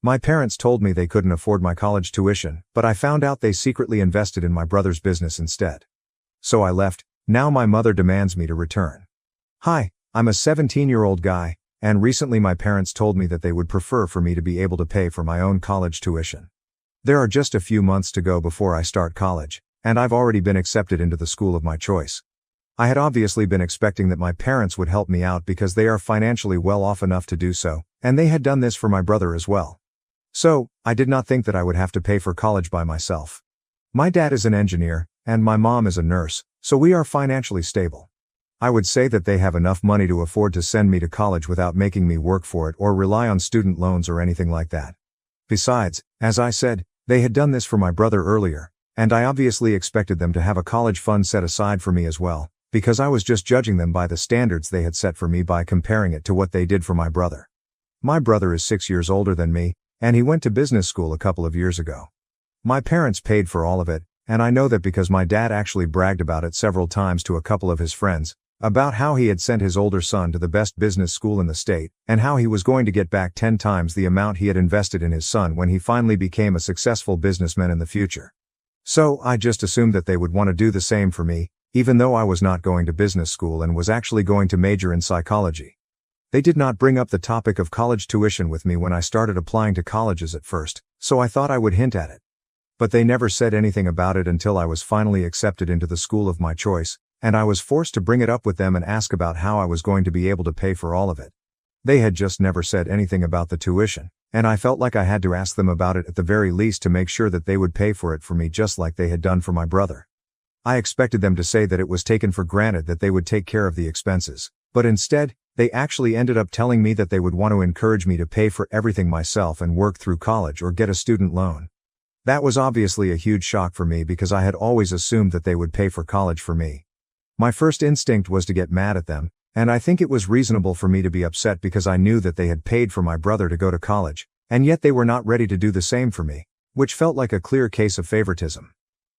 My parents told me they couldn't afford my college tuition, but I found out they secretly invested in my brother's business instead. So I left. Now my mother demands me to return. Hi, I'm a 17-year-old guy, and recently my parents told me that they would prefer for me to be able to pay for my own college tuition. There are just a few months to go before I start college, and I've already been accepted into the school of my choice. I had obviously been expecting that my parents would help me out because they are financially well off enough to do so, and they had done this for my brother as well. So, I did not think that I would have to pay for college by myself. My dad is an engineer, and my mom is a nurse, so we are financially stable. I would say that they have enough money to afford to send me to college without making me work for it or rely on student loans or anything like that. Besides, as I said, they had done this for my brother earlier, and I obviously expected them to have a college fund set aside for me as well, because I was just judging them by the standards they had set for me by comparing it to what they did for my brother. My brother is 6 years older than me, and he went to business school a couple of years ago. My parents paid for all of it, and I know that because my dad actually bragged about it several times to a couple of his friends, about how he had sent his older son to the best business school in the state, and how he was going to get back 10 times the amount he had invested in his son when he finally became a successful businessman in the future. So, I just assumed that they would want to do the same for me, even though I was not going to business school and was actually going to major in psychology. They did not bring up the topic of college tuition with me when I started applying to colleges at first, so I thought I would hint at it. But they never said anything about it until I was finally accepted into the school of my choice, and I was forced to bring it up with them and ask about how I was going to be able to pay for all of it. They had just never said anything about the tuition, and I felt like I had to ask them about it at the very least to make sure that they would pay for it for me just like they had done for my brother. I expected them to say that it was taken for granted that they would take care of the expenses, but instead, they actually ended up telling me that they would want to encourage me to pay for everything myself and work through college or get a student loan. That was obviously a huge shock for me because I had always assumed that they would pay for college for me. My first instinct was to get mad at them, and I think it was reasonable for me to be upset because I knew that they had paid for my brother to go to college, and yet they were not ready to do the same for me, which felt like a clear case of favoritism.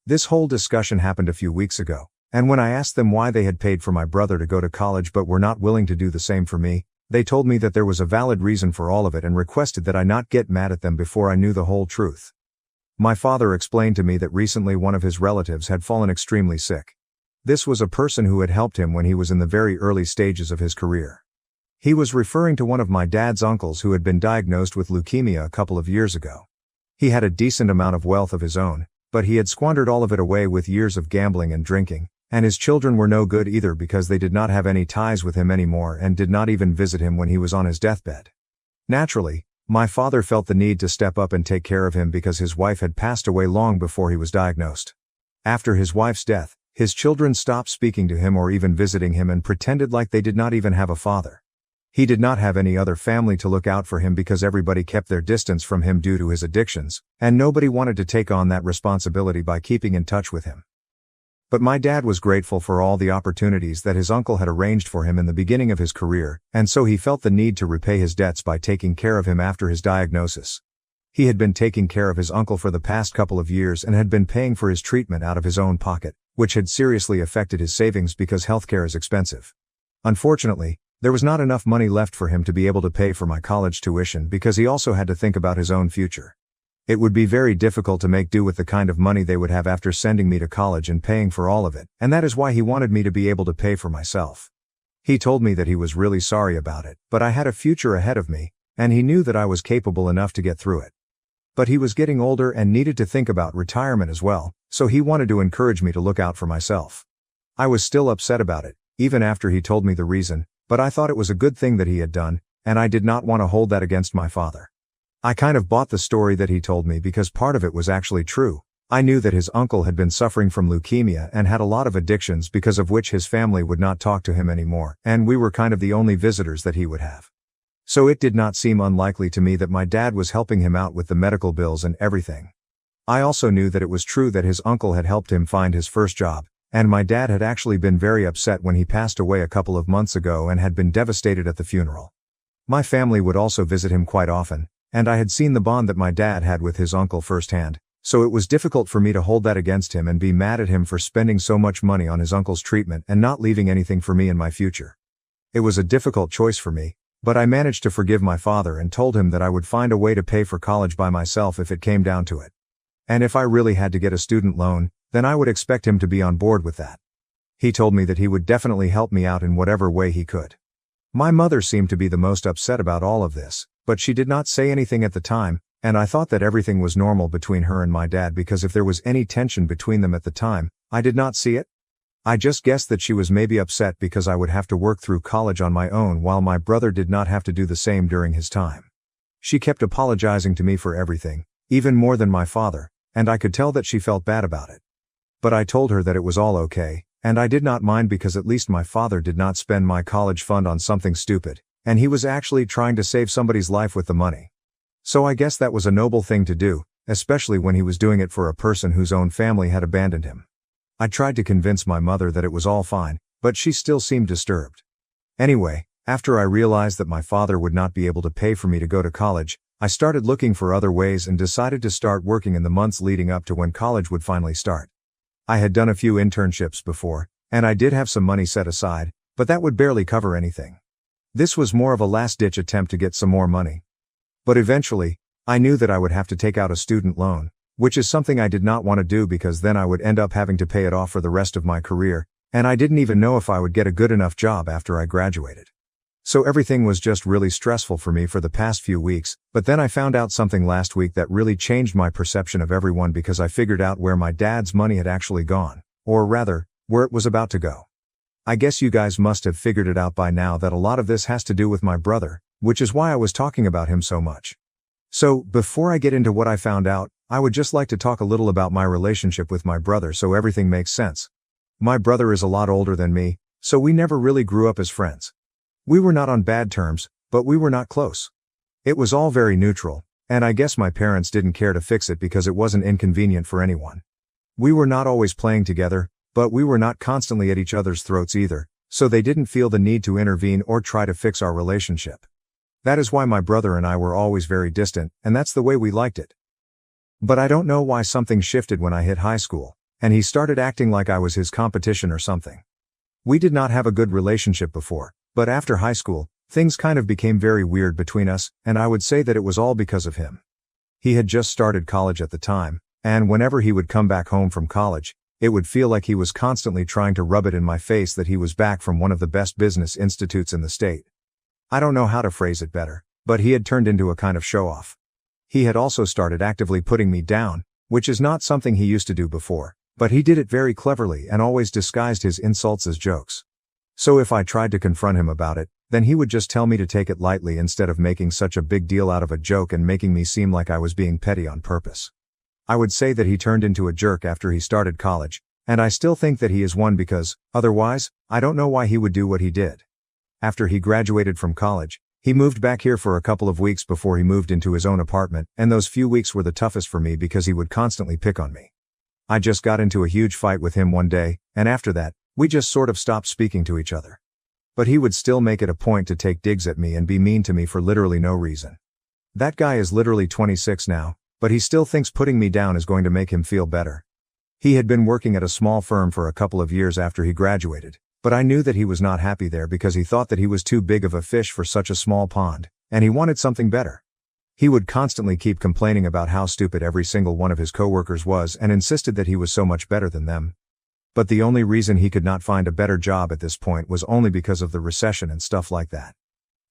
This whole discussion happened a few weeks ago, and when I asked them why they had paid for my brother to go to college but were not willing to do the same for me, they told me that there was a valid reason for all of it and requested that I not get mad at them before I knew the whole truth. My father explained to me that recently one of his relatives had fallen extremely sick. This was a person who had helped him when he was in the very early stages of his career. He was referring to one of my dad's uncles who had been diagnosed with leukemia a couple of years ago. He had a decent amount of wealth of his own, but he had squandered all of it away with years of gambling and drinking, and his children were no good either because they did not have any ties with him anymore and did not even visit him when he was on his deathbed. Naturally, my father felt the need to step up and take care of him because his wife had passed away long before he was diagnosed. After his wife's death, his children stopped speaking to him or even visiting him and pretended like they did not even have a father. He did not have any other family to look out for him because everybody kept their distance from him due to his addictions, and nobody wanted to take on that responsibility by keeping in touch with him. But my dad was grateful for all the opportunities that his uncle had arranged for him in the beginning of his career, and so he felt the need to repay his debts by taking care of him after his diagnosis. He had been taking care of his uncle for the past couple of years and had been paying for his treatment out of his own pocket, which had seriously affected his savings because healthcare is expensive. Unfortunately, there was not enough money left for him to be able to pay for my college tuition because he also had to think about his own future. It would be very difficult to make do with the kind of money they would have after sending me to college and paying for all of it, and that is why he wanted me to be able to pay for myself. He told me that he was really sorry about it, but I had a future ahead of me, and he knew that I was capable enough to get through it. But he was getting older and needed to think about retirement as well, so he wanted to encourage me to look out for myself. I was still upset about it, even after he told me the reason, but I thought it was a good thing that he had done, and I did not want to hold that against my father. I kind of bought the story that he told me because part of it was actually true. I knew that his uncle had been suffering from leukemia and had a lot of addictions because of which his family would not talk to him anymore, and we were kind of the only visitors that he would have. So it did not seem unlikely to me that my dad was helping him out with the medical bills and everything. I also knew that it was true that his uncle had helped him find his first job, and my dad had actually been very upset when he passed away a couple of months ago and had been devastated at the funeral. My family would also visit him quite often, and I had seen the bond that my dad had with his uncle firsthand, so it was difficult for me to hold that against him and be mad at him for spending so much money on his uncle's treatment and not leaving anything for me in my future. It was a difficult choice for me, But I managed to forgive my father and told him that I would find a way to pay for college by myself if it came down to it. And if I really had to get a student loan, then I would expect him to be on board with that. He told me that he would definitely help me out in whatever way he could. My mother seemed to be the most upset about all of this, but she did not say anything at the time, and I thought that everything was normal between her and my dad because if there was any tension between them at the time, I did not see it. I just guessed that she was maybe upset because I would have to work through college on my own while my brother did not have to do the same during his time. She kept apologizing to me for everything, even more than my father, and I could tell that she felt bad about it. But I told her that it was all okay, and I did not mind because at least my father did not spend my college fund on something stupid, and he was actually trying to save somebody's life with the money. So I guess that was a noble thing to do, especially when he was doing it for a person whose own family had abandoned him. I tried to convince my mother that it was all fine, but she still seemed disturbed. Anyway, after I realized that my father would not be able to pay for me to go to college, I started looking for other ways and decided to start working in the months leading up to when college would finally start. I had done a few internships before, and I did have some money set aside, but that would barely cover anything. This was more of a last-ditch attempt to get some more money. But eventually, I knew that I would have to take out a student loan, which is something I did not want to do because then I would end up having to pay it off for the rest of my career, and I didn't even know if I would get a good enough job after I graduated. So everything was just really stressful for me for the past few weeks, but then I found out something last week that really changed my perception of everyone because I figured out where my dad's money had actually gone, or rather, where it was about to go. I guess you guys must have figured it out by now that a lot of this has to do with my brother, which is why I was talking about him so much. So, before I get into what I found out, I would just like to talk a little about my relationship with my brother so everything makes sense. My brother is a lot older than me, so we never really grew up as friends. We were not on bad terms, but we were not close. It was all very neutral, and I guess my parents didn't care to fix it because it wasn't inconvenient for anyone. We were not always playing together, but we were not constantly at each other's throats either, so they didn't feel the need to intervene or try to fix our relationship. That is why my brother and I were always very distant, and that's the way we liked it. But I don't know why something shifted when I hit high school, and he started acting like I was his competition or something. We did not have a good relationship before, but after high school, things kind of became very weird between us, and I would say that it was all because of him. He had just started college at the time, and whenever he would come back home from college, it would feel like he was constantly trying to rub it in my face that he was back from one of the best business institutes in the state. I don't know how to phrase it better, but he had turned into a kind of show-off. He had also started actively putting me down, which is not something he used to do before, but he did it very cleverly and always disguised his insults as jokes. So if I tried to confront him about it, then he would just tell me to take it lightly instead of making such a big deal out of a joke and making me seem like I was being petty on purpose. I would say that he turned into a jerk after he started college, and I still think that he is one because, otherwise, I don't know why he would do what he did. After he graduated from college, he moved back here for a couple of weeks before he moved into his own apartment, and those few weeks were the toughest for me because he would constantly pick on me. I just got into a huge fight with him one day, and after that, we just sort of stopped speaking to each other. But he would still make it a point to take digs at me and be mean to me for literally no reason. That guy is literally 26 now, but he still thinks putting me down is going to make him feel better. He had been working at a small firm for a couple of years after he graduated, but I knew that he was not happy there because he thought that he was too big of a fish for such a small pond, and he wanted something better. He would constantly keep complaining about how stupid every single one of his coworkers was and insisted that he was so much better than them. But the only reason he could not find a better job at this point was only because of the recession and stuff like that.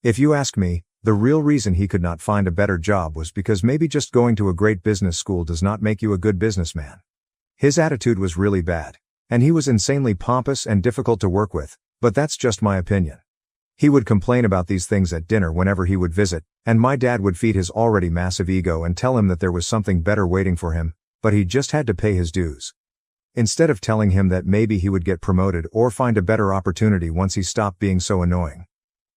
If you ask me, the real reason he could not find a better job was because maybe just going to a great business school does not make you a good businessman. His attitude was really bad, and he was insanely pompous and difficult to work with, but that's just my opinion. He would complain about these things at dinner whenever he would visit, and my dad would feed his already massive ego and tell him that there was something better waiting for him, but he just had to pay his dues. Instead of telling him that maybe he would get promoted or find a better opportunity once he stopped being so annoying.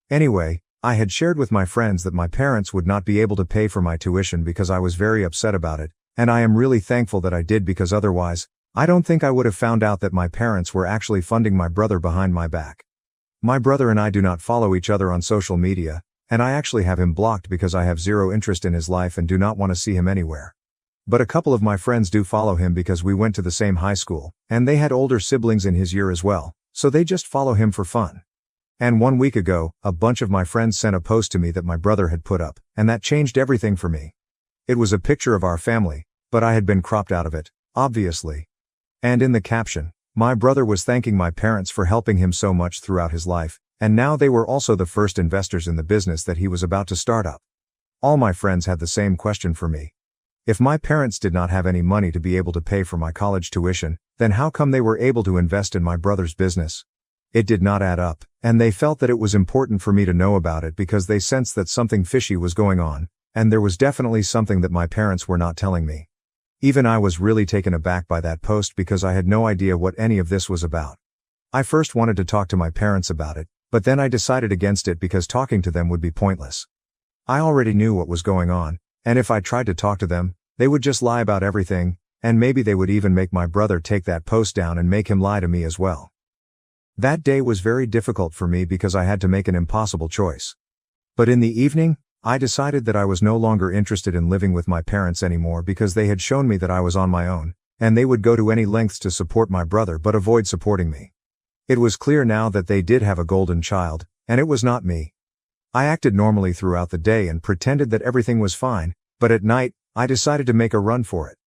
Anyway, I had shared with my friends that my parents would not be able to pay for my tuition because I was very upset about it, and I am really thankful that I did because otherwise, I don't think I would have found out that my parents were actually funding my brother behind my back. My brother and I do not follow each other on social media, and I actually have him blocked because I have zero interest in his life and do not want to see him anywhere. But a couple of my friends do follow him because we went to the same high school, and they had older siblings in his year as well, so they just follow him for fun. And 1 week ago, a bunch of my friends sent a post to me that my brother had put up, and that changed everything for me. It was a picture of our family, but I had been cropped out of it, obviously. And in the caption, my brother was thanking my parents for helping him so much throughout his life, and now they were also the first investors in the business that he was about to start up. All my friends had the same question for me. If my parents did not have any money to be able to pay for my college tuition, then how come they were able to invest in my brother's business? It did not add up, and they felt that it was important for me to know about it because they sensed that something fishy was going on, and there was definitely something that my parents were not telling me. Even I was really taken aback by that post because I had no idea what any of this was about. I first wanted to talk to my parents about it, but then I decided against it because talking to them would be pointless. I already knew what was going on, and if I tried to talk to them, they would just lie about everything, and maybe they would even make my brother take that post down and make him lie to me as well. That day was very difficult for me because I had to make an impossible choice. But in the evening, I decided that I was no longer interested in living with my parents anymore because they had shown me that I was on my own, and they would go to any lengths to support my brother but avoid supporting me. It was clear now that they did have a golden child, and it was not me. I acted normally throughout the day and pretended that everything was fine, but at night, I decided to make a run for it.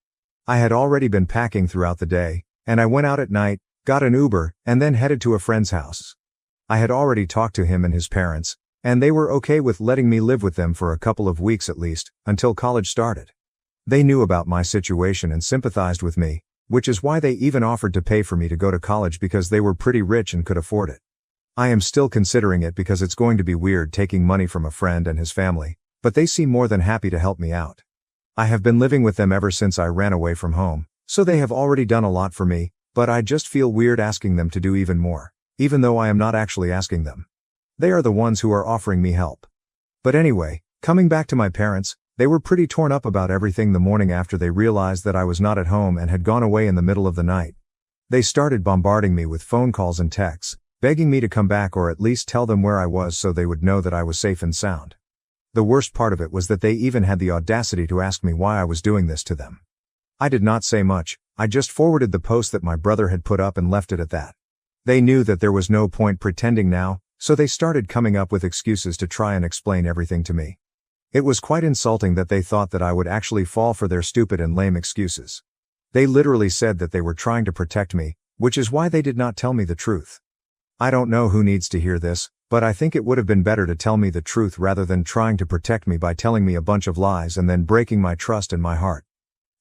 I had already been packing throughout the day, and I went out at night, got an Uber, and then headed to a friend's house. I had already talked to him and his parents, and they were okay with letting me live with them for a couple of weeks at least, until college started. They knew about my situation and sympathized with me, which is why they even offered to pay for me to go to college because they were pretty rich and could afford it. I am still considering it because it's going to be weird taking money from a friend and his family, but they seem more than happy to help me out. I have been living with them ever since I ran away from home, so they have already done a lot for me, but I just feel weird asking them to do even more, even though I am not actually asking them. They are the ones who are offering me help. But anyway, coming back to my parents, they were pretty torn up about everything the morning after they realized that I was not at home and had gone away in the middle of the night. They started bombarding me with phone calls and texts, begging me to come back or at least tell them where I was so they would know that I was safe and sound. The worst part of it was that they even had the audacity to ask me why I was doing this to them. I did not say much, I just forwarded the post that my brother had put up and left it at that. They knew that there was no point pretending now, so they started coming up with excuses to try and explain everything to me. It was quite insulting that they thought that I would actually fall for their stupid and lame excuses. They literally said that they were trying to protect me, which is why they did not tell me the truth. I don't know who needs to hear this, but I think it would have been better to tell me the truth rather than trying to protect me by telling me a bunch of lies and then breaking my trust and my heart.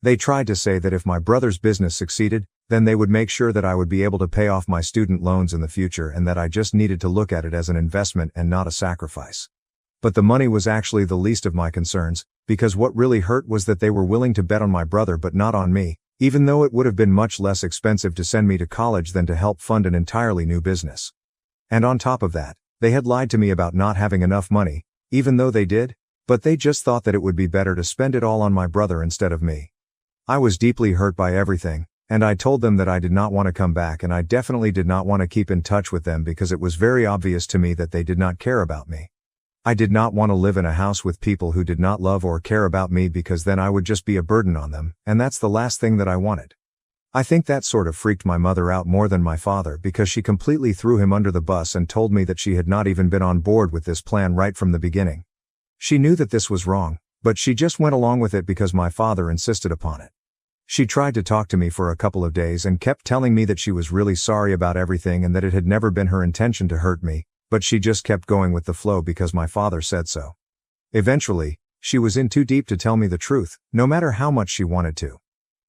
They tried to say that if my brother's business succeeded, then they would make sure that I would be able to pay off my student loans in the future and that I just needed to look at it as an investment and not a sacrifice. But the money was actually the least of my concerns, because what really hurt was that they were willing to bet on my brother but not on me, even though it would have been much less expensive to send me to college than to help fund an entirely new business. And on top of that, they had lied to me about not having enough money, even though they did, but they just thought that it would be better to spend it all on my brother instead of me. I was deeply hurt by everything, and I told them that I did not want to come back and I definitely did not want to keep in touch with them because it was very obvious to me that they did not care about me. I did not want to live in a house with people who did not love or care about me because then I would just be a burden on them, and that's the last thing that I wanted. I think that sort of freaked my mother out more than my father because she completely threw him under the bus and told me that she had not even been on board with this plan right from the beginning. She knew that this was wrong, but she just went along with it because my father insisted upon it. She tried to talk to me for a couple of days and kept telling me that she was really sorry about everything and that it had never been her intention to hurt me, but she just kept going with the flow because my father said so. Eventually, she was in too deep to tell me the truth, no matter how much she wanted to.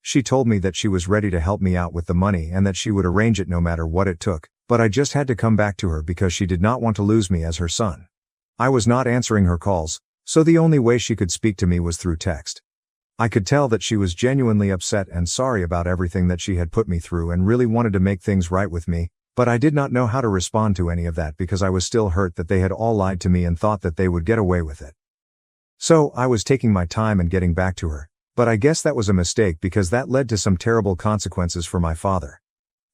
She told me that she was ready to help me out with the money and that she would arrange it no matter what it took, but I just had to come back to her because she did not want to lose me as her son. I was not answering her calls, so the only way she could speak to me was through text. I could tell that she was genuinely upset and sorry about everything that she had put me through and really wanted to make things right with me, but I did not know how to respond to any of that because I was still hurt that they had all lied to me and thought that they would get away with it. So, I was taking my time and getting back to her, but I guess that was a mistake because that led to some terrible consequences for my father.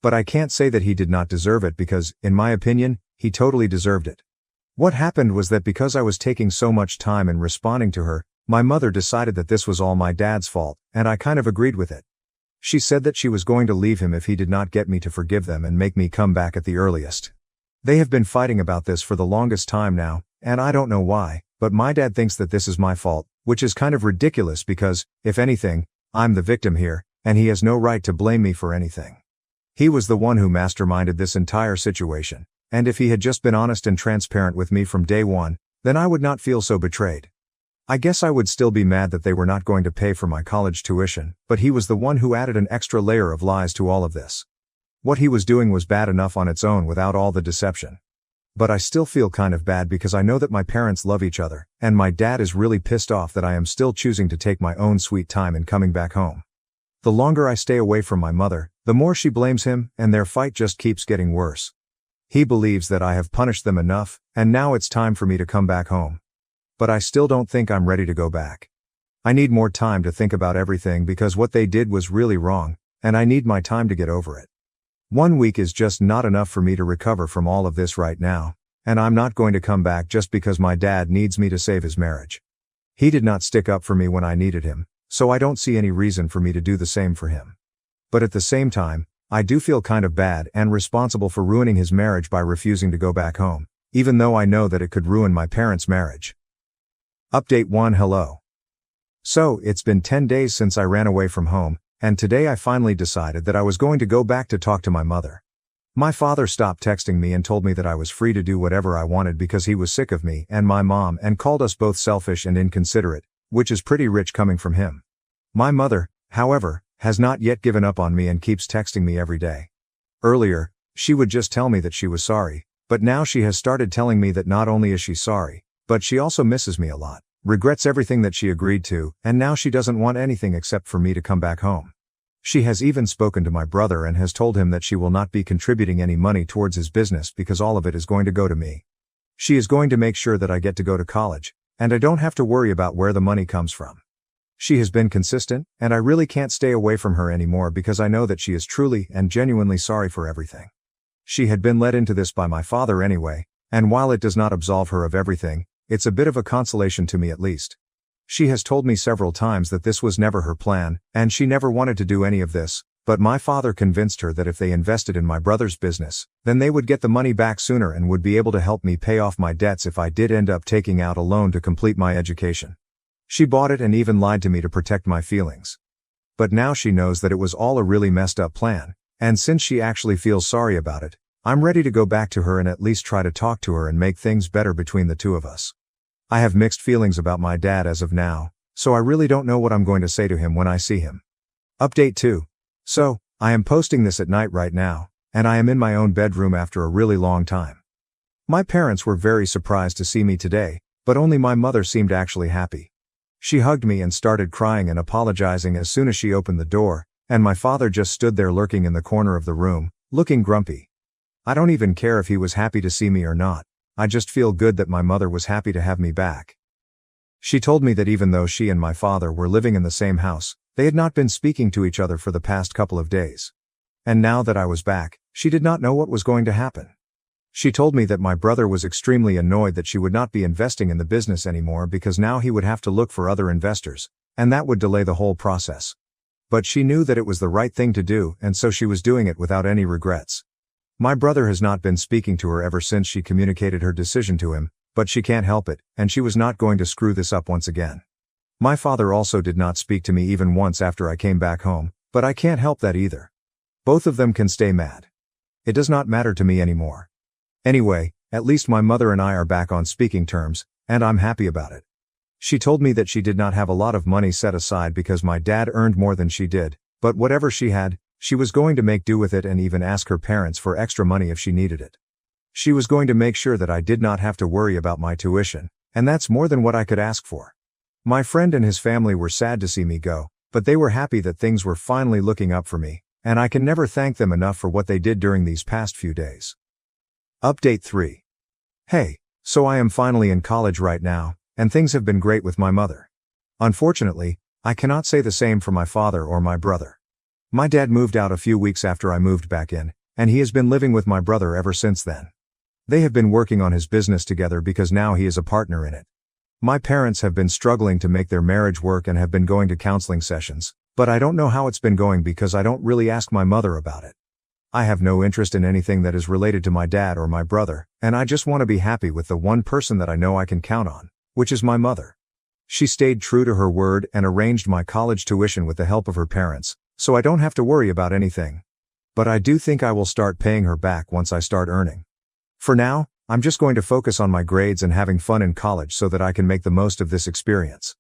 But I can't say that he did not deserve it because, in my opinion, he totally deserved it. What happened was that because I was taking so much time in responding to her, my mother decided that this was all my dad's fault, and I kind of agreed with it. She said that she was going to leave him if he did not get me to forgive them and make me come back at the earliest. They have been fighting about this for the longest time now, and I don't know why, but my dad thinks that this is my fault, which is kind of ridiculous because, if anything, I'm the victim here, and he has no right to blame me for anything. He was the one who masterminded this entire situation, and if he had just been honest and transparent with me from day one, then I would not feel so betrayed. I guess I would still be mad that they were not going to pay for my college tuition, but he was the one who added an extra layer of lies to all of this. What he was doing was bad enough on its own without all the deception. But I still feel kind of bad because I know that my parents love each other, and my dad is really pissed off that I am still choosing to take my own sweet time in coming back home. The longer I stay away from my mother, the more she blames him, and their fight just keeps getting worse. He believes that I have punished them enough, and now it's time for me to come back home. But I still don't think I'm ready to go back. I need more time to think about everything because what they did was really wrong, and I need my time to get over it. 1 week is just not enough for me to recover from all of this right now, and I'm not going to come back just because my dad needs me to save his marriage. He did not stick up for me when I needed him, so I don't see any reason for me to do the same for him. But at the same time, I do feel kind of bad and responsible for ruining his marriage by refusing to go back home, even though I know that it could ruin my parents' marriage. Update 1. Hello. So, it's been 10 days since I ran away from home, and today I finally decided that I was going to go back to talk to my mother. My father stopped texting me and told me that I was free to do whatever I wanted because he was sick of me and my mom and called us both selfish and inconsiderate, which is pretty rich coming from him. My mother, however, has not yet given up on me and keeps texting me every day. Earlier, she would just tell me that she was sorry, but now she has started telling me that not only is she sorry, but she also misses me a lot, regrets everything that she agreed to, and now she doesn't want anything except for me to come back home. She has even spoken to my brother and has told him that she will not be contributing any money towards his business because all of it is going to go to me. She is going to make sure that I get to go to college, and I don't have to worry about where the money comes from. She has been consistent, and I really can't stay away from her anymore because I know that she is truly and genuinely sorry for everything. She had been led into this by my father anyway, and while it does not absolve her of everything, it's a bit of a consolation to me at least. She has told me several times that this was never her plan, and she never wanted to do any of this, but my father convinced her that if they invested in my brother's business, then they would get the money back sooner and would be able to help me pay off my debts if I did end up taking out a loan to complete my education. She bought it and even lied to me to protect my feelings. But now she knows that it was all a really messed up plan, and since she actually feels sorry about it, I'm ready to go back to her and at least try to talk to her and make things better between the two of us. I have mixed feelings about my dad as of now, so I really don't know what I'm going to say to him when I see him. Update 2. So, I am posting this at night right now, and I am in my own bedroom after a really long time. My parents were very surprised to see me today, but only my mother seemed actually happy. She hugged me and started crying and apologizing as soon as she opened the door, and my father just stood there lurking in the corner of the room, looking grumpy. I don't even care if he was happy to see me or not. I just feel good that my mother was happy to have me back. She told me that even though she and my father were living in the same house, they had not been speaking to each other for the past couple of days. And now that I was back, she did not know what was going to happen. She told me that my brother was extremely annoyed that she would not be investing in the business anymore because now he would have to look for other investors, and that would delay the whole process. But she knew that it was the right thing to do, and so she was doing it without any regrets. My brother has not been speaking to her ever since she communicated her decision to him, but she can't help it, and she was not going to screw this up once again. My father also did not speak to me even once after I came back home, but I can't help that either. Both of them can stay mad. It does not matter to me anymore. Anyway, at least my mother and I are back on speaking terms, and I'm happy about it. She told me that she did not have a lot of money set aside because my dad earned more than she did, but whatever she had, she was going to make do with it and even ask her parents for extra money if she needed it. She was going to make sure that I did not have to worry about my tuition, and that's more than what I could ask for. My friend and his family were sad to see me go, but they were happy that things were finally looking up for me, and I can never thank them enough for what they did during these past few days. Update 3. Hey, so I am finally in college right now, and things have been great with my mother. Unfortunately, I cannot say the same for my father or my brother. My dad moved out a few weeks after I moved back in, and he has been living with my brother ever since then. They have been working on his business together because now he is a partner in it. My parents have been struggling to make their marriage work and have been going to counseling sessions, but I don't know how it's been going because I don't really ask my mother about it. I have no interest in anything that is related to my dad or my brother, and I just want to be happy with the one person that I know I can count on, which is my mother. She stayed true to her word and arranged my college tuition with the help of her parents, so I don't have to worry about anything. But I do think I will start paying her back once I start earning. For now, I'm just going to focus on my grades and having fun in college so that I can make the most of this experience.